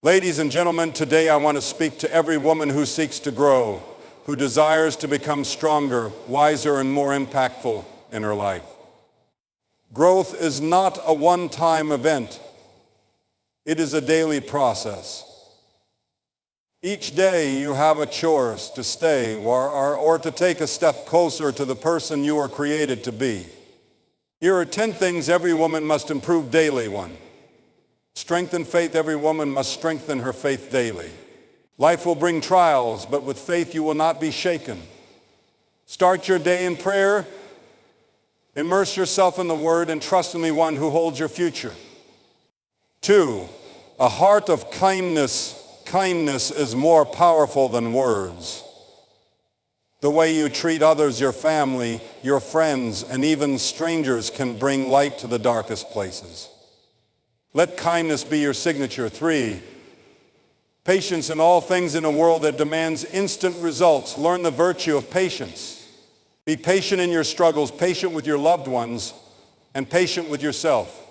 Ladies and gentlemen, today I want to speak to every woman who seeks to grow, who desires to become stronger, wiser, and more impactful in her life. Growth is not a one-time event. It is a daily process. Each day you have a choice to stay or to take a step closer to the person you were created to be. Here are 10 things every woman must improve daily. 1. Strengthen faith. Every woman must strengthen her faith daily. Life will bring trials, but with faith you will not be shaken. Start your day in prayer. Immerse yourself in the Word and trust in the one who holds your future. 2. A heart of kindness. Kindness is more powerful than words. The way you treat others, your family, your friends, and even strangers can bring light to the darkest places. Let kindness be your signature. 3. Patience in all things in a world that demands instant results. Learn the virtue of patience. Be patient in your struggles, patient with your loved ones, and patient with yourself.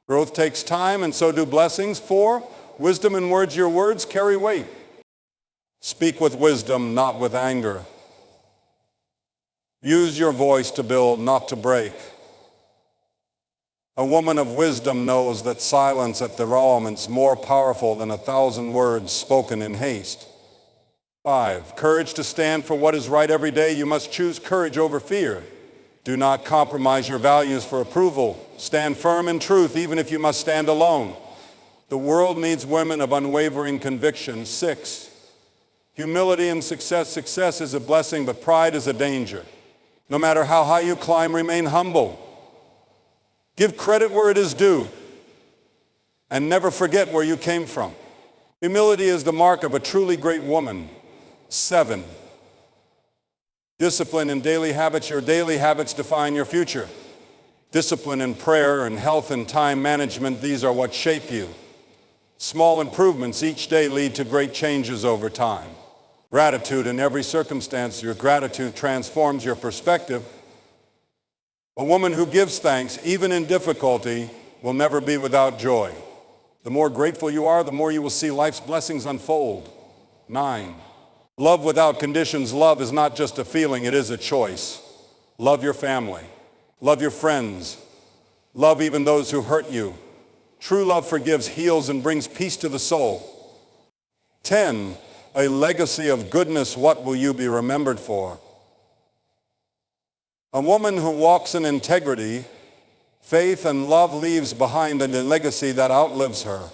Growth takes time, and so do blessings. 4. Wisdom in words. Your words carry weight. Speak with wisdom, not with anger. Use your voice to build, not to break. A woman of wisdom knows that silence at the moment is more powerful than 1,000 words spoken in haste. 5. Courage to stand for what is right every day. You must choose courage over fear. Do not compromise your values for approval. Stand firm in truth, even if you must stand alone. The world needs women of unwavering conviction. 6. Humility and success. Success is a blessing, but pride is a danger. No matter how high you climb, remain humble. Give credit where it is due, and never forget where you came from. Humility is the mark of a truly great woman. 7. Discipline in daily habits. Your daily habits define your future. Discipline in prayer and health and time management, these are what shape you. Small improvements each day lead to great changes over time. Gratitude in every circumstance. Your gratitude transforms your perspective. A woman who gives thanks, even in difficulty, will never be without joy. The more grateful you are, the more you will see life's blessings unfold. 9. Love without conditions. Love is not just a feeling, it is a choice. Love your family. Love your friends. Love even those who hurt you. True love forgives, heals, and brings peace to the soul. 10. A legacy of goodness. What will you be remembered for? A woman who walks in integrity, faith, and love leaves behind a legacy that outlives her.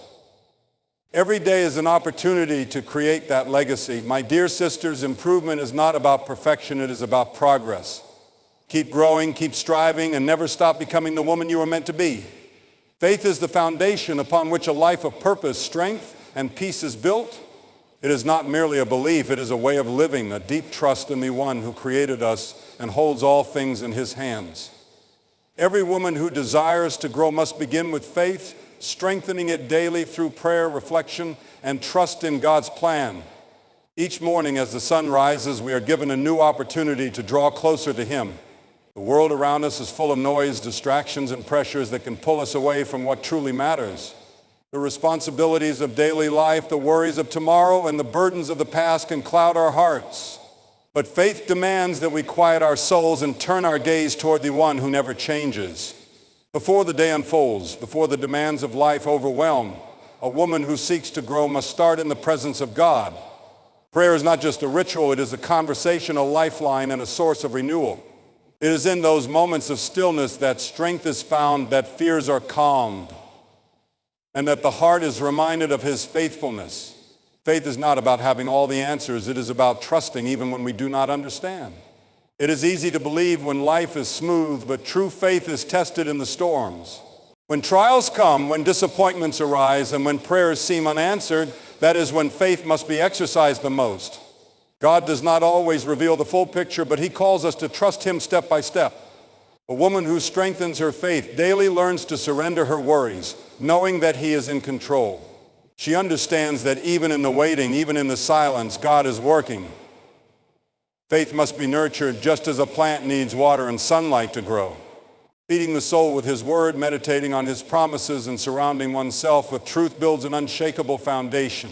Every day is an opportunity to create that legacy. My dear sisters, improvement is not about perfection, it is about progress. Keep growing, keep striving, and never stop becoming the woman you were meant to be. Faith is the foundation upon which a life of purpose, strength, and peace is built. It is not merely a belief, it is a way of living, a deep trust in the one who created us and holds all things in his hands. Every woman who desires to grow must begin with faith, strengthening it daily through prayer, reflection, and trust in God's plan. Each morning as the sun rises, we are given a new opportunity to draw closer to him. The world around us is full of noise, distractions, and pressures that can pull us away from what truly matters. The responsibilities of daily life, the worries of tomorrow, and the burdens of the past can cloud our hearts. But faith demands that we quiet our souls and turn our gaze toward the one who never changes. Before the day unfolds, before the demands of life overwhelm, a woman who seeks to grow must start in the presence of God. Prayer is not just a ritual, it is a conversation, a lifeline, and a source of renewal. It is in those moments of stillness that strength is found, that fears are calmed, and that the heart is reminded of his faithfulness. Faith is not about having all the answers. It is about trusting even when we do not understand. It is easy to believe when life is smooth, but true faith is tested in the storms. When trials come, when disappointments arise, and when prayers seem unanswered, that is when faith must be exercised the most. God does not always reveal the full picture, but he calls us to trust him step by step. A woman who strengthens her faith daily learns to surrender her worries, knowing that he is in control. She understands that even in the waiting, even in the silence, God is working. Faith must be nurtured just as a plant needs water and sunlight to grow. Feeding the soul with his word, meditating on his promises, and surrounding oneself with truth builds an unshakable foundation.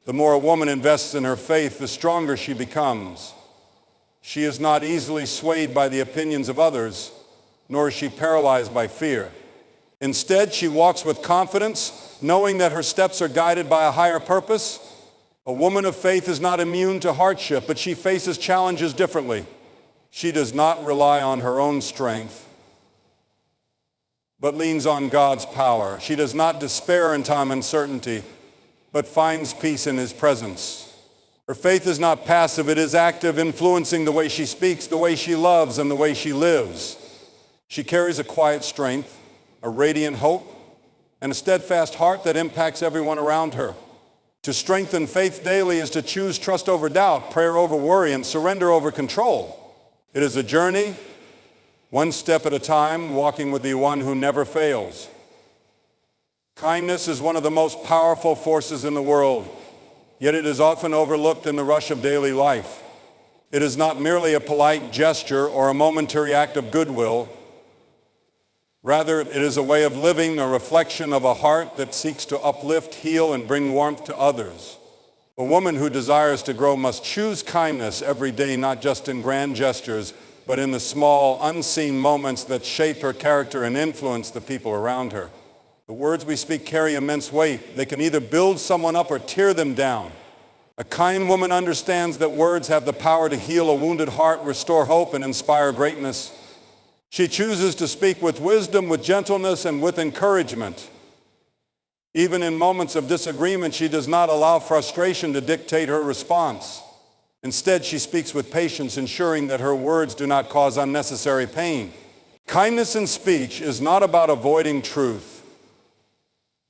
The more a woman invests in her faith, the stronger she becomes. She is not easily swayed by the opinions of others, nor is she paralyzed by fear. Instead, she walks with confidence, knowing that her steps are guided by a higher purpose. A woman of faith is not immune to hardship, but she faces challenges differently. She does not rely on her own strength, but leans on God's power. She does not despair in time of uncertainty, but finds peace in his presence. Her faith is not passive, it is active, influencing the way she speaks, the way she loves, and the way she lives. She carries a quiet strength, a radiant hope, and a steadfast heart that impacts everyone around her. To strengthen faith daily is to choose trust over doubt, prayer over worry, and surrender over control. It is a journey, one step at a time, walking with the one who never fails. Kindness is one of the most powerful forces in the world, yet it is often overlooked in the rush of daily life. It is not merely a polite gesture or a momentary act of goodwill. Rather, it is a way of living, a reflection of a heart that seeks to uplift, heal, and bring warmth to others. A woman who desires to grow must choose kindness every day, not just in grand gestures, but in the small, unseen moments that shape her character and influence the people around her. The words we speak carry immense weight. They can either build someone up or tear them down. A kind woman understands that words have the power to heal a wounded heart, restore hope, and inspire greatness. She chooses to speak with wisdom, with gentleness, and with encouragement. Even in moments of disagreement, she does not allow frustration to dictate her response. Instead, she speaks with patience, ensuring that her words do not cause unnecessary pain. Kindness in speech is not about avoiding truth,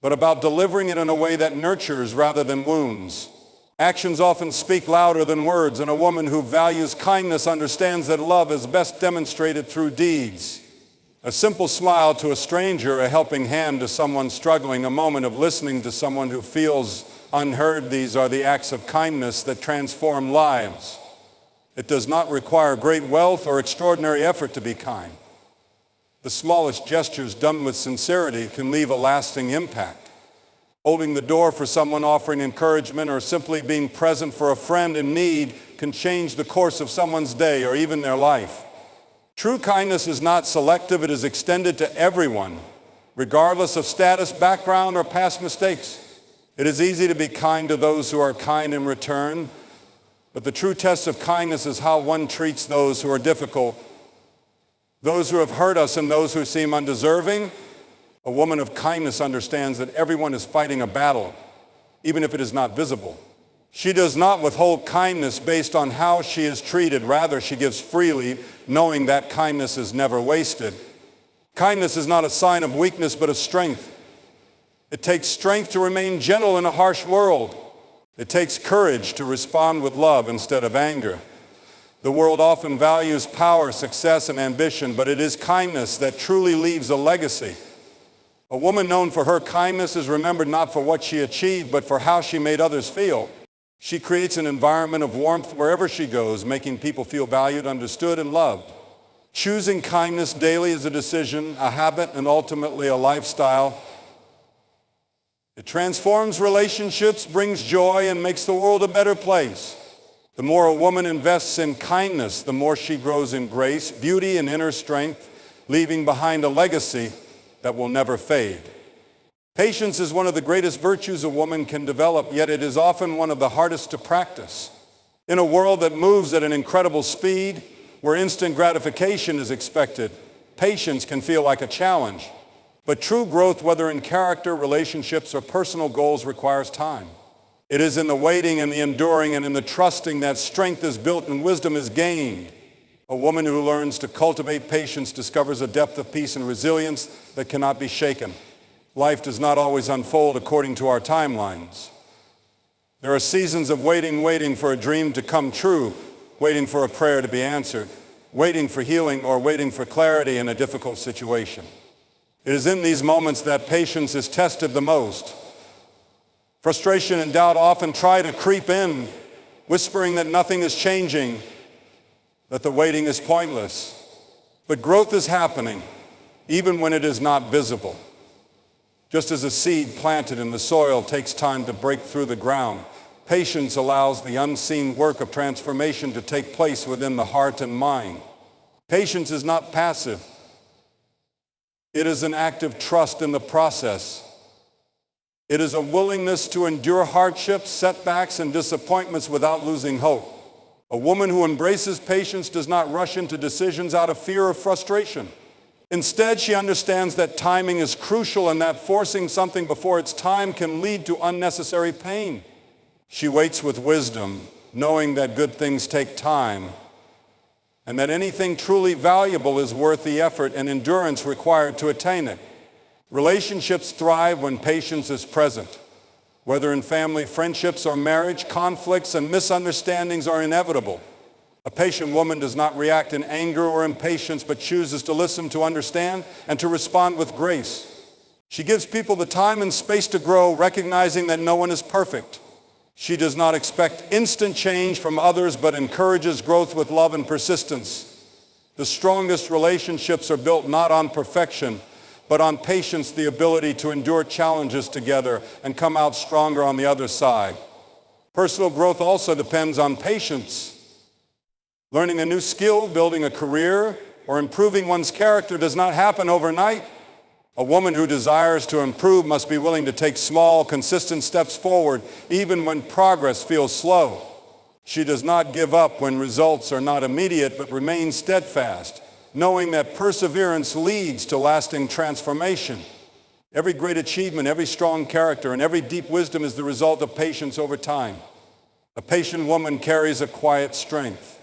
but about delivering it in a way that nurtures rather than wounds. Actions often speak louder than words, and a woman who values kindness understands that love is best demonstrated through deeds. A simple smile to a stranger, a helping hand to someone struggling, a moment of listening to someone who feels unheard, these are the acts of kindness that transform lives. It does not require great wealth or extraordinary effort to be kind. The smallest gestures done with sincerity can leave a lasting impact. Holding the door for someone, offering encouragement, or simply being present for a friend in need can change the course of someone's day or even their life. True kindness is not selective, it is extended to everyone, regardless of status, background, or past mistakes. It is easy to be kind to those who are kind in return, but the true test of kindness is how one treats those who are difficult, those who have hurt us, and those who seem undeserving. A woman of kindness understands that everyone is fighting a battle, even if it is not visible. She does not withhold kindness based on how she is treated. Rather, she gives freely, knowing that kindness is never wasted. Kindness is not a sign of weakness, but of strength. It takes strength to remain gentle in a harsh world. It takes courage to respond with love instead of anger. The world often values power, success, and ambition, but it is kindness that truly leaves a legacy. A woman known for her kindness is remembered not for what she achieved, but for how she made others feel. She creates an environment of warmth wherever she goes, making people feel valued, understood, and loved. Choosing kindness daily is a decision, a habit, and ultimately a lifestyle. It transforms relationships, brings joy, and makes the world a better place. The more a woman invests in kindness, the more she grows in grace, beauty, and inner strength, leaving behind a legacy that will never fade. Patience is one of the greatest virtues a woman can develop, yet it is often one of the hardest to practice. In a world that moves at an incredible speed, where instant gratification is expected, patience can feel like a challenge. But true growth, whether in character, relationships, or personal goals, requires time. It is in the waiting and the enduring and in the trusting that strength is built and wisdom is gained. A woman who learns to cultivate patience discovers a depth of peace and resilience that cannot be shaken. Life does not always unfold according to our timelines. There are seasons of waiting for a dream to come true, waiting for a prayer to be answered, waiting for healing, or waiting for clarity in a difficult situation. It is in these moments that patience is tested the most. Frustration and doubt often try to creep in, whispering that nothing is changing, that the waiting is pointless. But growth is happening. even when it is not visible. Just as a seed planted in the soil takes time to break through the ground, patience allows the unseen work of transformation to take place within the heart and mind. Patience is not passive. It is an active trust in the process. It is a willingness to endure hardships, setbacks, and disappointments without losing hope. A woman who embraces patience does not rush into decisions out of fear or frustration. Instead, she understands that timing is crucial and that forcing something before its time can lead to unnecessary pain. She waits with wisdom, knowing that good things take time, and that anything truly valuable is worth the effort and endurance required to attain it. Relationships thrive when patience is present. Whether in family, friendships, or marriage, conflicts and misunderstandings are inevitable. A patient woman does not react in anger or impatience, but chooses to listen, to understand, and to respond with grace. She gives people the time and space to grow, recognizing that no one is perfect. She does not expect instant change from others, but encourages growth with love and persistence. The strongest relationships are built not on perfection, but on patience, the ability to endure challenges together and come out stronger on the other side. Personal growth also depends on patience. Learning a new skill, building a career, or improving one's character does not happen overnight. A woman who desires to improve must be willing to take small, consistent steps forward, even when progress feels slow. She does not give up when results are not immediate, but remains steadfast, knowing that perseverance leads to lasting transformation. Every great achievement, every strong character, and every deep wisdom is the result of patience over time. A patient woman carries a quiet strength.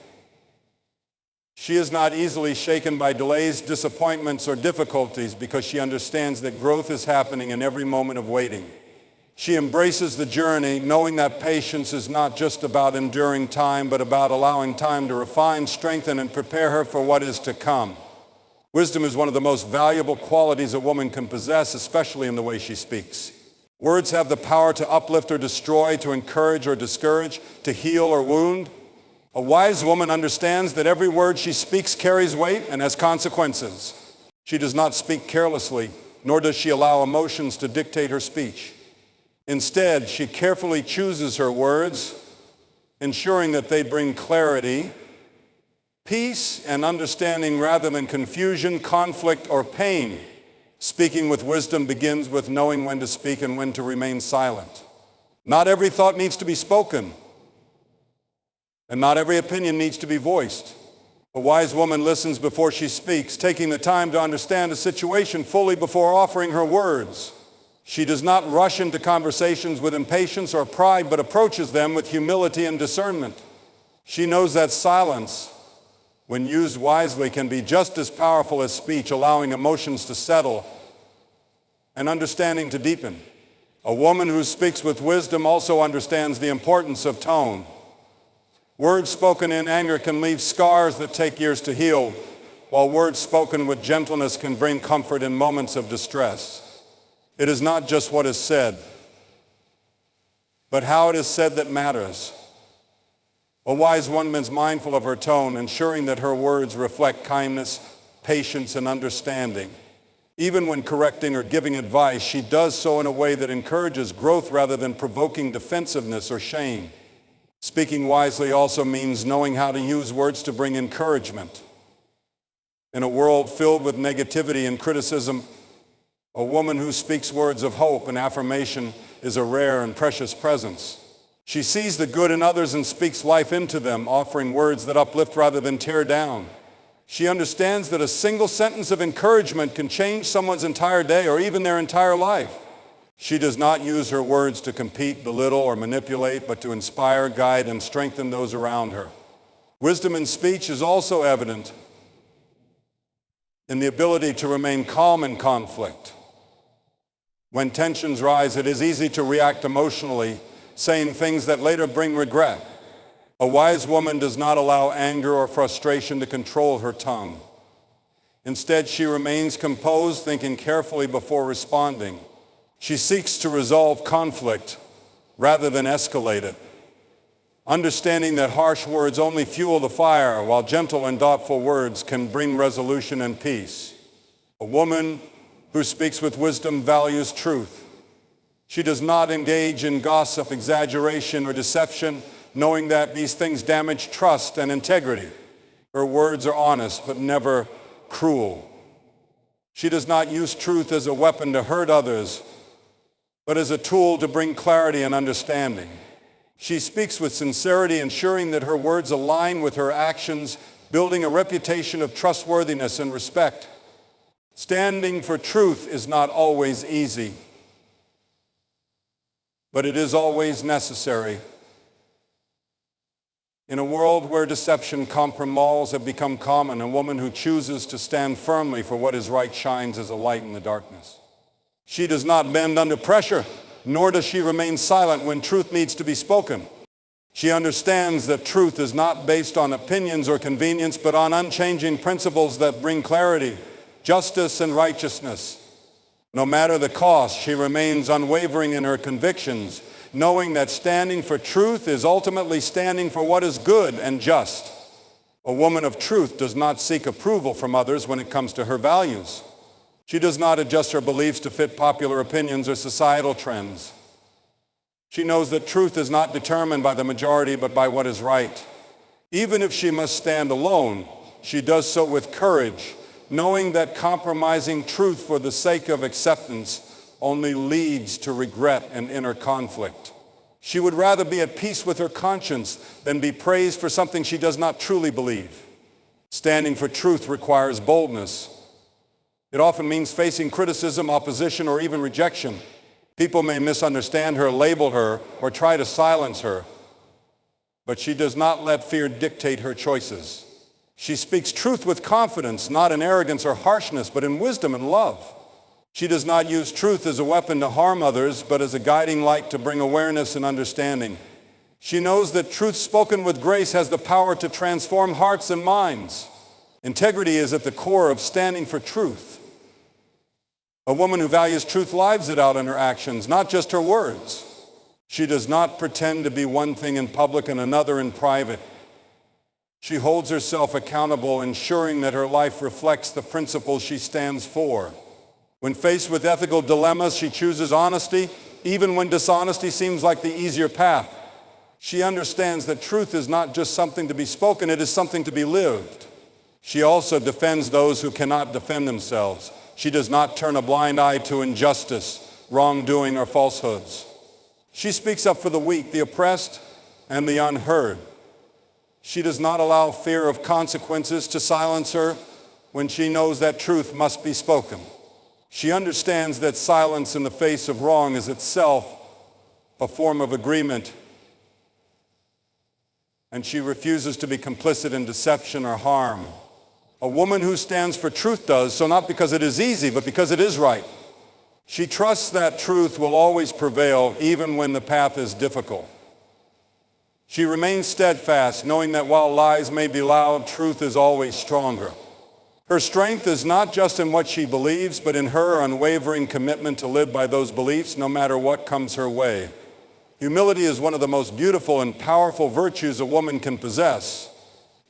She is not easily shaken by delays, disappointments, or difficulties because she understands that growth is happening in every moment of waiting. She embraces the journey, knowing that patience is not just about enduring time, but about allowing time to refine, strengthen, and prepare her for what is to come. Wisdom is one of the most valuable qualities a woman can possess, especially in the way she speaks. Words have the power to uplift or destroy, to encourage or discourage, to heal or wound. A wise woman understands that every word she speaks carries weight and has consequences. She does not speak carelessly, nor does she allow emotions to dictate her speech. Instead, she carefully chooses her words, ensuring that they bring clarity, peace, and understanding rather than confusion, conflict, or pain. Speaking with wisdom begins with knowing when to speak and when to remain silent. Not every thought needs to be spoken, and not every opinion needs to be voiced. A wise woman listens before she speaks, taking the time to understand a situation fully before offering her words. She does not rush into conversations with impatience or pride, but approaches them with humility and discernment. She knows that silence, when used wisely, can be just as powerful as speech, allowing emotions to settle and understanding to deepen. A woman who speaks with wisdom also understands the importance of tone. Words spoken in anger can leave scars that take years to heal, while words spoken with gentleness can bring comfort in moments of distress. It is not just what is said, but how it is said that matters. A wise woman is mindful of her tone, ensuring that her words reflect kindness, patience, and understanding. Even when correcting or giving advice, she does so in a way that encourages growth rather than provoking defensiveness or shame. Speaking wisely also means knowing how to use words to bring encouragement. In a world filled with negativity and criticism, a woman who speaks words of hope and affirmation is a rare and precious presence. She sees the good in others and speaks life into them, offering words that uplift rather than tear down. She understands that a single sentence of encouragement can change someone's entire day or even their entire life. She does not use her words to compete, belittle, or manipulate, but to inspire, guide, and strengthen those around her. Wisdom in speech is also evident in the ability to remain calm in conflict. When tensions rise, it is easy to react emotionally, saying things that later bring regret. A wise woman does not allow anger or frustration to control her tongue. Instead, she remains composed, thinking carefully before responding. She seeks to resolve conflict rather than escalate it, understanding that harsh words only fuel the fire, while gentle and thoughtful words can bring resolution and peace. A woman who speaks with wisdom values truth. She does not engage in gossip, exaggeration, or deception, knowing that these things damage trust and integrity. Her words are honest, but never cruel. She does not use truth as a weapon to hurt others, but as a tool to bring clarity and understanding. She speaks with sincerity, ensuring that her words align with her actions, building a reputation of trustworthiness and respect. Standing for truth is not always easy, but it is always necessary. In a world where deception, compromise have become common, a woman who chooses to stand firmly for what is right shines as a light in the darkness. She does not bend under pressure, nor does she remain silent when truth needs to be spoken. She understands that truth is not based on opinions or convenience, but on unchanging principles that bring clarity, justice, and righteousness. No matter the cost, she remains unwavering in her convictions, knowing that standing for truth is ultimately standing for what is good and just. A woman of truth does not seek approval from others when it comes to her values. She does not adjust her beliefs to fit popular opinions or societal trends. She knows that truth is not determined by the majority, but by what is right. Even if she must stand alone, she does so with courage, knowing that compromising truth for the sake of acceptance only leads to regret and inner conflict. She would rather be at peace with her conscience than be praised for something she does not truly believe. Standing for truth requires boldness. It often means facing criticism, opposition, or even rejection. People may misunderstand her, label her, or try to silence her, but she does not let fear dictate her choices. She speaks truth with confidence, not in arrogance or harshness, but in wisdom and love. She does not use truth as a weapon to harm others, but as a guiding light to bring awareness and understanding. She knows that truth spoken with grace has the power to transform hearts and minds. Integrity is at the core of standing for truth. A woman who values truth lives it out in her actions, not just her words. She does not pretend to be one thing in public and another in private. She holds herself accountable, ensuring that her life reflects the principles she stands for. When faced with ethical dilemmas, she chooses honesty, even when dishonesty seems like the easier path. She understands that truth is not just something to be spoken, it is something to be lived. She also defends those who cannot defend themselves. She does not turn a blind eye to injustice, wrongdoing, or falsehoods. She speaks up for the weak, the oppressed, and the unheard. She does not allow fear of consequences to silence her when she knows that truth must be spoken. She understands that silence in the face of wrong is itself a form of agreement, and she refuses to be complicit in deception or harm. A woman who stands for truth does so not because it is easy, but because it is right. She trusts that truth will always prevail, even when the path is difficult. She remains steadfast, knowing that while lies may be loud, truth is always stronger. Her strength is not just in what she believes, but in her unwavering commitment to live by those beliefs, no matter what comes her way. Humility is one of the most beautiful and powerful virtues a woman can possess.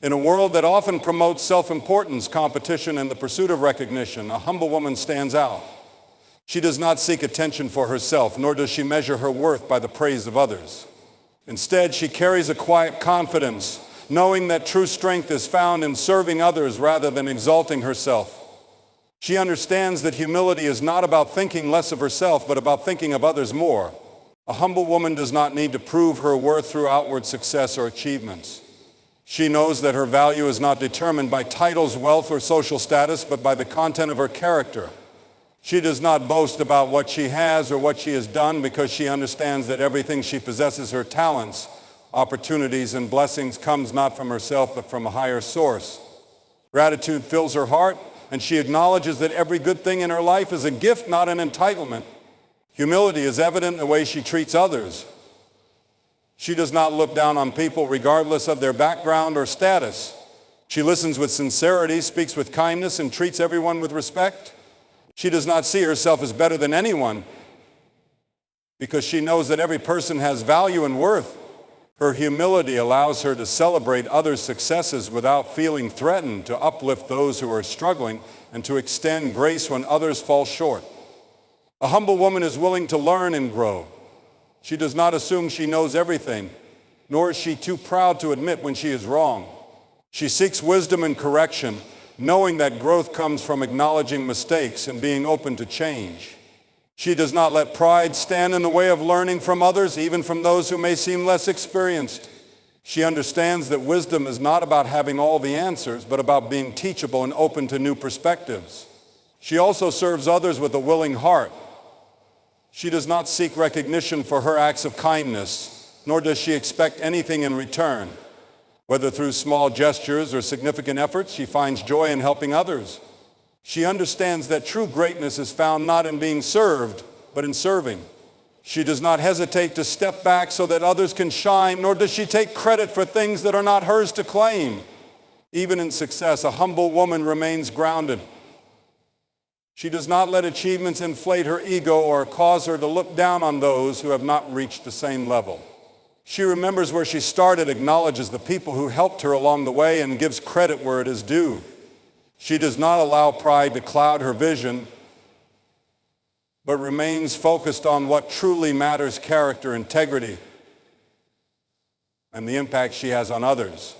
In a world that often promotes self-importance, competition, and the pursuit of recognition, a humble woman stands out. She does not seek attention for herself, nor does she measure her worth by the praise of others. Instead, she carries a quiet confidence, knowing that true strength is found in serving others rather than exalting herself. She understands that humility is not about thinking less of herself, but about thinking of others more. A humble woman does not need to prove her worth through outward success or achievements. She knows that her value is not determined by titles, wealth, or social status, but by the content of her character. She does not boast about what she has or what she has done because she understands that everything she possesses, her talents, opportunities, and blessings, comes not from herself but from a higher source. Gratitude fills her heart, and she acknowledges that every good thing in her life is a gift, not an entitlement. Humility is evident in the way she treats others. She does not look down on people regardless of their background or status. She listens with sincerity, speaks with kindness, and treats everyone with respect. She does not see herself as better than anyone because she knows that every person has value and worth. Her humility allows her to celebrate others' successes without feeling threatened, to uplift those who are struggling, and to extend grace when others fall short. A humble woman is willing to learn and grow. She does not assume she knows everything, nor is she too proud to admit when she is wrong. She seeks wisdom and correction, knowing that growth comes from acknowledging mistakes and being open to change. She does not let pride stand in the way of learning from others, even from those who may seem less experienced. She understands that wisdom is not about having all the answers, but about being teachable and open to new perspectives. She also serves others with a willing heart. She does not seek recognition for her acts of kindness, nor does she expect anything in return. Whether through small gestures or significant efforts, she finds joy in helping others. She understands that true greatness is found not in being served, but in serving. She does not hesitate to step back so that others can shine, nor does she take credit for things that are not hers to claim. Even in success, a humble woman remains grounded. She does not let achievements inflate her ego or cause her to look down on those who have not reached the same level. She remembers where she started, acknowledges the people who helped her along the way, and gives credit where it is due. She does not allow pride to cloud her vision, but remains focused on what truly matters: character, integrity, and the impact she has on others.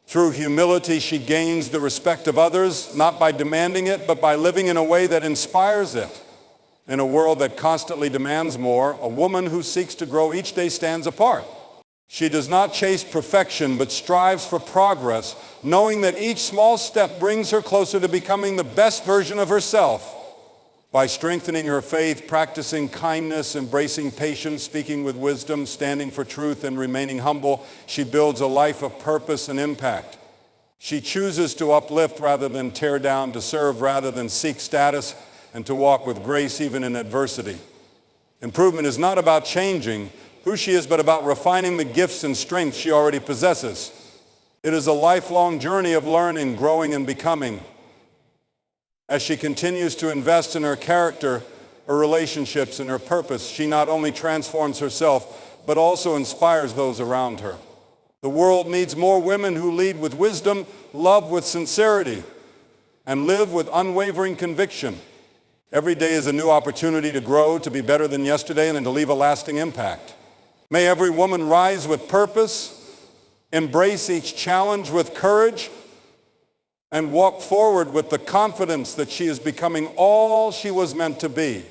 Through humility, she gains the respect of others, not by demanding it, but by living in a way that inspires it. In a world that constantly demands more, a woman who seeks to grow each day stands apart. She does not chase perfection, but strives for progress, knowing that each small step brings her closer to becoming the best version of herself. By strengthening her faith, practicing kindness, embracing patience, speaking with wisdom, standing for truth, and remaining humble, she builds a life of purpose and impact. She chooses to uplift rather than tear down, to serve rather than seek status, and to walk with grace even in adversity. Improvement is not about changing who she is, but about refining the gifts and strengths she already possesses. It is a lifelong journey of learning, growing, and becoming. As she continues to invest in her character, her relationships, and her purpose, she not only transforms herself, but also inspires those around her. The world needs more women who lead with wisdom, love with sincerity, and live with unwavering conviction. Every day is a new opportunity to grow, to be better than yesterday, and to leave a lasting impact. May every woman rise with purpose, embrace each challenge with courage, and walk forward with the confidence that she is becoming all she was meant to be.